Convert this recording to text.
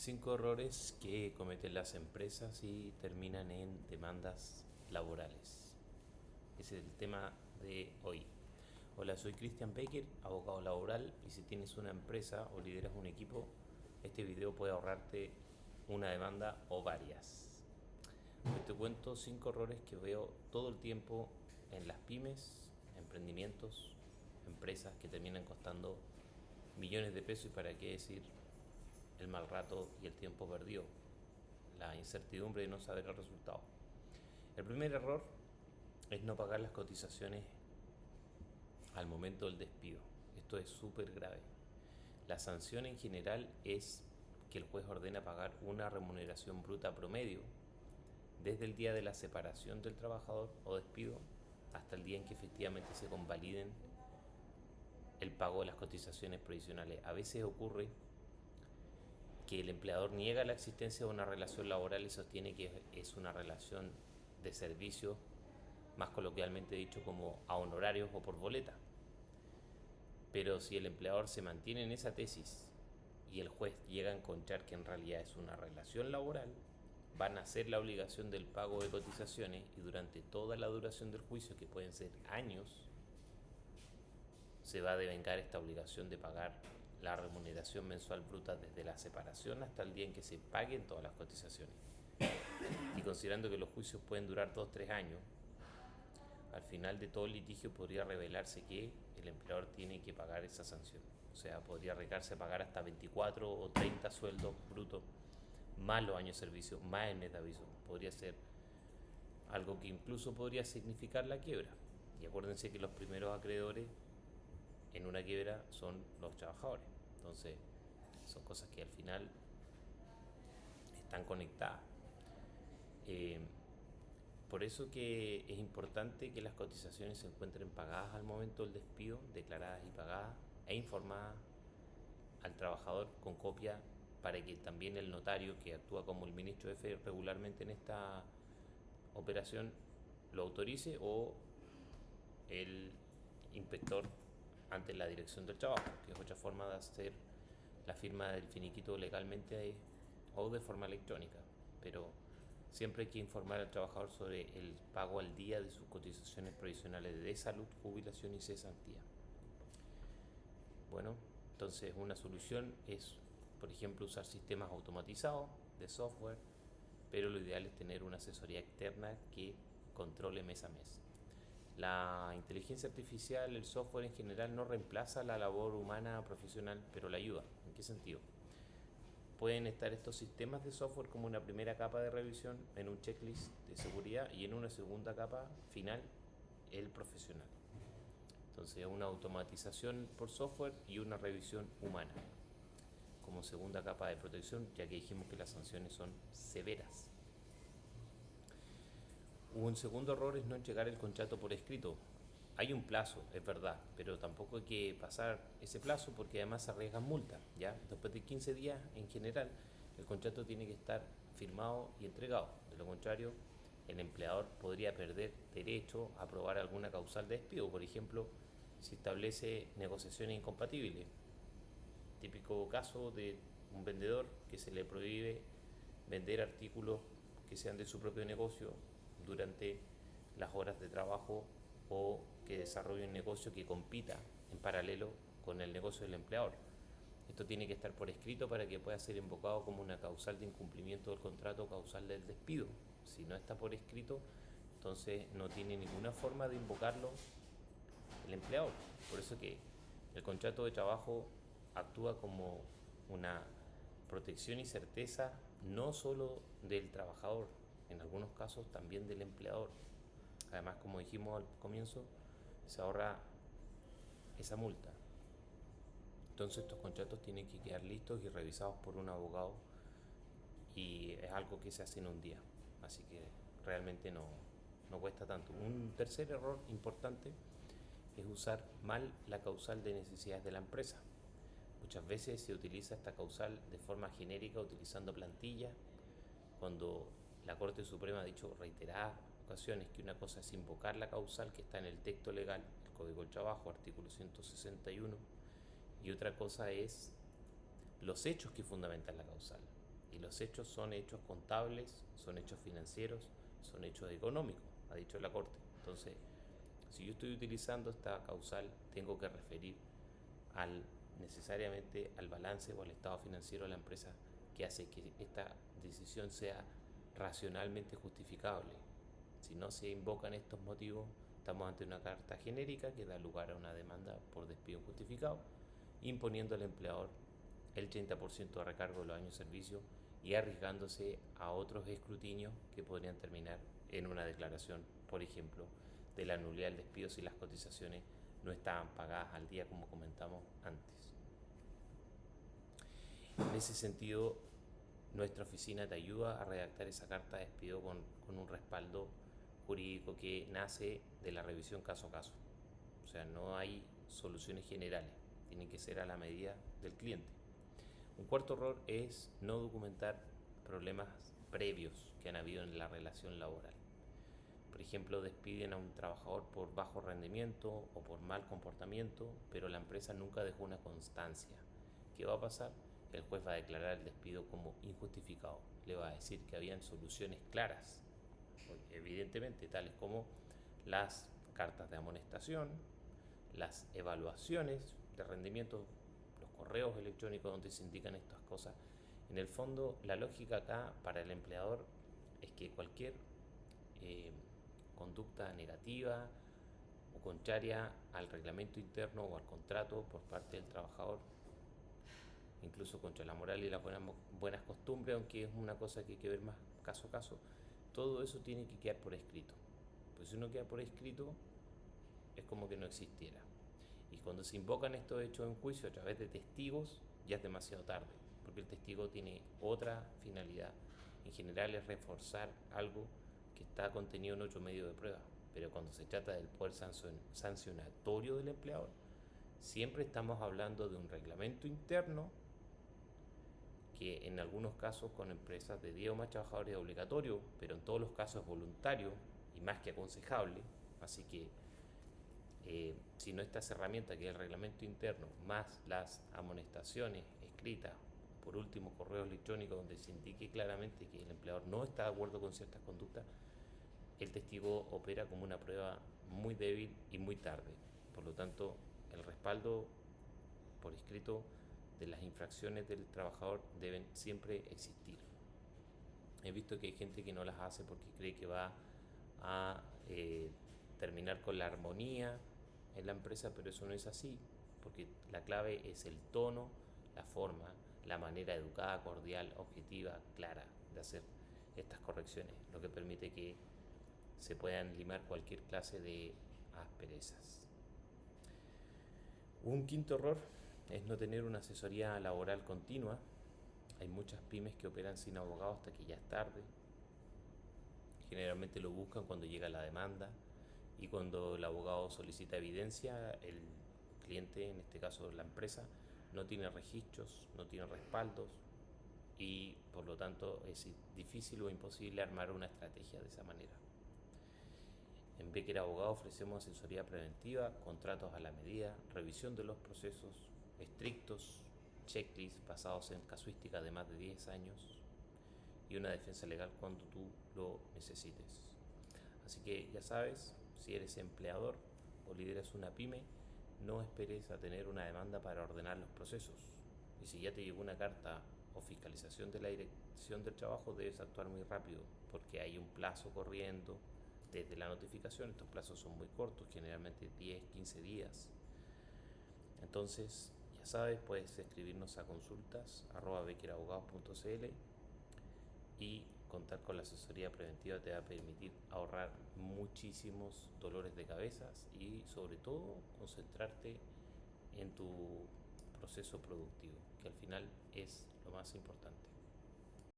5 errores que cometen las empresas y terminan en demandas laborales. Ese es el tema de hoy. Hola, soy Christian Baker, abogado laboral, y si tienes una empresa o lideras un equipo, este video puede ahorrarte una demanda o varias. Hoy te cuento 5 errores que veo todo el tiempo en las pymes, emprendimientos, empresas que terminan costando millones de pesos, y para qué decir el mal rato y el tiempo perdido, la incertidumbre de no saber el resultado. El primer error es no pagar las cotizaciones al momento del despido. Esto es súper grave. La sanción en general es que el juez ordena pagar una remuneración bruta promedio desde el día de la separación del trabajador o despido hasta el día en que efectivamente se convaliden el pago de las cotizaciones provisionales. A veces ocurre que el empleador niega la existencia de una relación laboral y sostiene que es una relación de servicio, más coloquialmente dicho como a honorarios o por boleta. Pero si el empleador se mantiene en esa tesis y el juez llega a encontrar que en realidad es una relación laboral, van a hacer la obligación del pago de cotizaciones, y durante toda la duración del juicio, que pueden ser años, se va a devengar esta obligación de pagar la remuneración mensual bruta desde la separación hasta el día en que se paguen todas las cotizaciones. Y considerando que los juicios pueden durar 2-3 años, al final de todo el litigio podría revelarse que el empleador tiene que pagar esa sanción. O sea, podría arriesgarse a pagar hasta 24 o 30 sueldos brutos, más los años de servicio, más el mes de aviso. Podría ser algo que incluso podría significar la quiebra. Y acuérdense que los primeros acreedores en una quiebra son los trabajadores. Entonces, son cosas que al final están conectadas. Por eso que es importante que las cotizaciones se encuentren pagadas al momento del despido, declaradas y pagadas, e informadas al trabajador con copia, para que también el notario, que actúa como el ministro de fe regularmente en esta operación, lo autorice, o el inspector ante la dirección del trabajo, que es otra forma de hacer la firma del finiquito legalmente o de forma electrónica. Pero siempre hay que informar al trabajador sobre el pago al día de sus cotizaciones provisionales de salud, jubilación y cesantía. Bueno, entonces una solución es, por ejemplo, usar sistemas automatizados de software, pero lo ideal es tener una asesoría externa que controle mes a mes. La inteligencia artificial, el software en general, no reemplaza la labor humana profesional, pero la ayuda. ¿En qué sentido? Pueden estar estos sistemas de software como una primera capa de revisión en un checklist de seguridad, y en una segunda capa final el profesional. Entonces, una automatización por software y una revisión humana como segunda capa de protección, ya que dijimos que las sanciones son severas. Un segundo error es no entregar el contrato por escrito. Hay un plazo, es verdad, pero tampoco hay que pasar ese plazo, porque además se arriesgan multas, ¿ya? Después de 15 días, en general, el contrato tiene que estar firmado y entregado. De lo contrario, el empleador podría perder derecho a aprobar alguna causal de despido. Por ejemplo, si establece negociaciones incompatibles. Típico caso de un vendedor que se le prohíbe vender artículos que sean de su propio negocio durante las horas de trabajo, o que desarrolle un negocio que compita en paralelo con el negocio del empleador. Esto tiene que estar por escrito para que pueda ser invocado como una causal de incumplimiento del contrato o causal del despido. Si no está por escrito, entonces no tiene ninguna forma de invocarlo el empleador. Por eso que el contrato de trabajo actúa como una protección y certeza no solo del trabajador, en algunos casos también del empleador. Además, como dijimos al comienzo, se ahorra esa multa. Entonces, estos contratos tienen que quedar listos y revisados por un abogado, y es algo que se hace en un día, así que realmente no cuesta tanto. Un tercer error importante es usar mal la causal de necesidades de la empresa. Muchas veces se utiliza esta causal de forma genérica, utilizando plantillas, cuando la Corte Suprema ha dicho reiteradas ocasiones que una cosa es invocar la causal que está en el texto legal, el Código del Trabajo, artículo 161, y otra cosa es los hechos que fundamentan la causal. Y los hechos son hechos contables, son hechos financieros, son hechos económicos, ha dicho la Corte. Entonces, si yo estoy utilizando esta causal, tengo que referir necesariamente al balance o al estado financiero de la empresa, que hace que esta decisión sea racionalmente justificable. Si no se invocan estos motivos, estamos ante una carta genérica que da lugar a una demanda por despido injustificado, imponiendo al empleador el 30% de recargo de los años de servicio y arriesgándose a otros escrutinios que podrían terminar en una declaración, por ejemplo, de la nulidad del despido si las cotizaciones no estaban pagadas al día, como comentamos antes. En ese sentido, nuestra oficina te ayuda a redactar esa carta de despido con un respaldo jurídico que nace de la revisión caso a caso. O sea, no hay soluciones generales, tienen que ser a la medida del cliente. Un cuarto error es no documentar problemas previos que han habido en la relación laboral. Por ejemplo, despiden a un trabajador por bajo rendimiento o por mal comportamiento, pero la empresa nunca dejó una constancia. ¿Qué va a pasar? El juez va a declarar el despido como injustificado. Le va a decir que habían soluciones claras, evidentemente, tales como las cartas de amonestación, las evaluaciones de rendimiento, los correos electrónicos donde se indican estas cosas. En el fondo, la lógica acá para el empleador es que cualquier conducta negativa o contraria al reglamento interno o al contrato por parte del trabajador, incluso contra la moral y las buenas costumbres, aunque es una cosa que hay que ver más caso a caso, todo eso tiene que quedar por escrito. Pues si no queda por escrito, es como que no existiera. Y cuando se invocan estos hechos en juicio a través de testigos, ya es demasiado tarde, porque el testigo tiene otra finalidad. En general es reforzar algo que está contenido en otro medio de prueba, pero cuando se trata del poder sancionatorio del empleador, siempre estamos hablando de un reglamento interno que en algunos casos con empresas de 10 o más trabajadores es obligatorio, pero en todos los casos es voluntario y más que aconsejable. Así que si no estas herramientas, que es el reglamento interno, más las amonestaciones escritas, por último correo electrónico donde se indique claramente que el empleador no está de acuerdo con ciertas conductas, el testigo opera como una prueba muy débil y muy tarde. Por lo tanto, el respaldo por escrito de las infracciones del trabajador deben siempre existir. He visto que hay gente que no las hace porque cree que va a terminar con la armonía en la empresa, pero eso no es así, porque la clave es el tono, la forma, la manera educada, cordial, objetiva, clara de hacer estas correcciones, lo que permite que se puedan limar cualquier clase de asperezas. Un quinto error es no tener una asesoría laboral continua. Hay muchas pymes que operan sin abogado hasta que ya es tarde. Generalmente lo buscan cuando llega la demanda y cuando el abogado solicita evidencia, el cliente, en este caso la empresa, no tiene registros, no tiene respaldos y por lo tanto es difícil o imposible armar una estrategia de esa manera. En Becker Abogado ofrecemos asesoría preventiva, contratos a la medida, revisión de los procesos estrictos, checklists basados en casuística de más de 10 años y una defensa legal cuando tú lo necesites. Así que ya sabes, si eres empleador o lideras una pyme, no esperes a tener una demanda para ordenar los procesos. Y si ya te llegó una carta o fiscalización de la Dirección del Trabajo, debes actuar muy rápido porque hay un plazo corriendo desde la notificación. Estos plazos son muy cortos, generalmente 10, 15 días. Entonces, ya sabes, puedes escribirnos a consultas@beckerabogados.cl y contar con la asesoría preventiva te va a permitir ahorrar muchísimos dolores de cabezas y sobre todo concentrarte en tu proceso productivo, que al final es lo más importante.